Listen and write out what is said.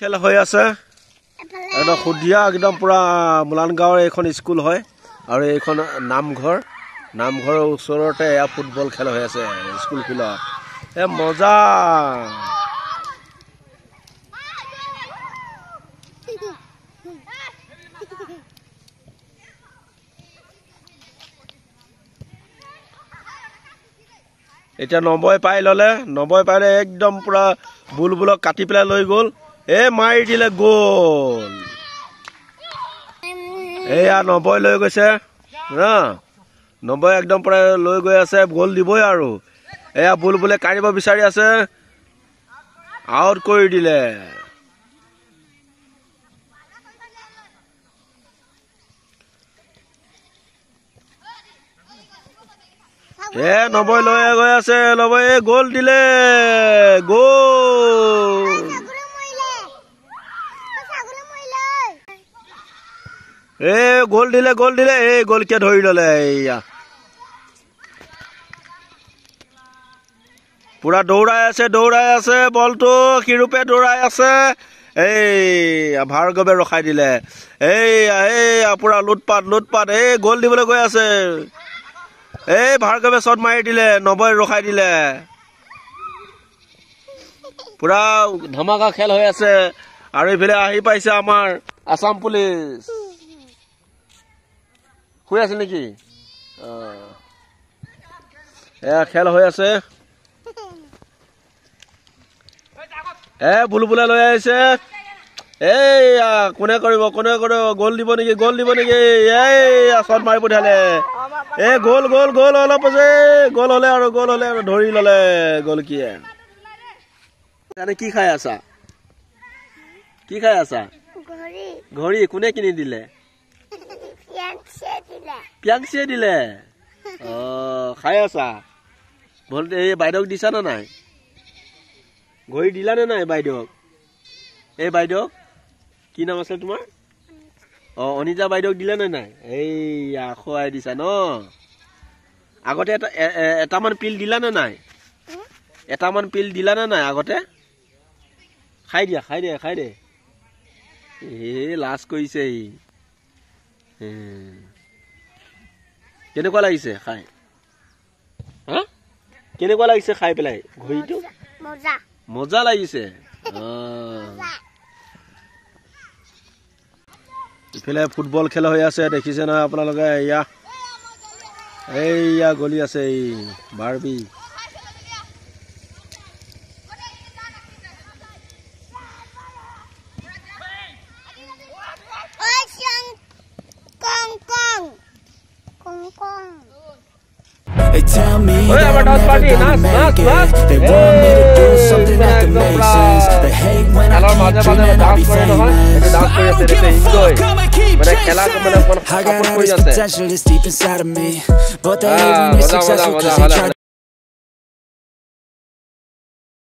খেল হৈ আছে একদম খুদিয়া একদম পুৰা মুলানগাঁৱৰ এখন স্কুল হয় আৰু এইখন নামঘৰৰ ওচৰতে এয়া ফুটবল খেল হৈ আছে স্কুল ফিল্ডত এ মজা এটা 90 পাই ললে 90 পাইলে একদম পুরা বুলবুলক কাটি পেলাই লৈ গল এ মাৰি দিলে গোল এয়া 90 লৈ গৈছে না 90 একদম পুৰা লৈ গৈ আছে গোল দিবই আৰু এয়া বুলবুলে কাৰিব বিচাৰি আছে আউট কৰি দিলে এ 90 লৈ গৈ আছে 90 গোল দিলে গোল এ গোল দিলে এই গোল কে ধৰি ললে এয়া পুৰা দৌড়াই আছে বলটো কিৰূপে দৌড়াই আছে এই ভাৰ্গৱে ৰখাই দিলে এই পুৰা লুটপাট এই গোল দিবলৈ গৈ আছে এই ভাৰ্গৱে শট মাৰি দিলে 90 ৰখাই দিলে পুৰা ধমাকা খেল হৈ আছে আৰু ইফালে আহি পাইছে আমাৰ আসাম পুলিচ হৈ আছে নেকি এয়া খেল হৈ আছে এ বুলবুলা লৈ আহিছে এই কোনে কৰিব গোল দিব নেকি এই শট মাৰি পঠালে এ গোল অলপ আছে গোল হলে আৰু ধৰি ললে গোল কিয়ে জানে কি খাই আছা ঘড়ী কোনে কিনি দিলে পিয়াংসিয়ে দিলে খাই আছা বল এই বাইদেউক দিছা না নাই ঘড়ী দিলা নে নাই বাইদেউক এই বাইদেউক কি নাম আছে তোমাৰ অনিজা বাইদেউক দিলা নে নাই এই খুৱাই দিছা ন আগতে এটামান পিল দিলা নে নাই আগতে খাই দে লাজ কৰিছে কেনেকুৱা লাগিছে খাই কেনেকুৱা লাগিছে খাই পেলাই ঘড়ীটো মজা লাগিছে ইফালে ফুটবল খেল হৈ আছে দেখিছে না আপোনালোকে এয়া গলি আছে এই Barbie They tell me that I'm never gonna make it. They want me to do something that can make sense. They hate when I keep dreaming I'll be famous. I don't give a fuck, I'ma keep chasing. I got all this potential that's deep inside of me, but they hate when you're successful 'cause they try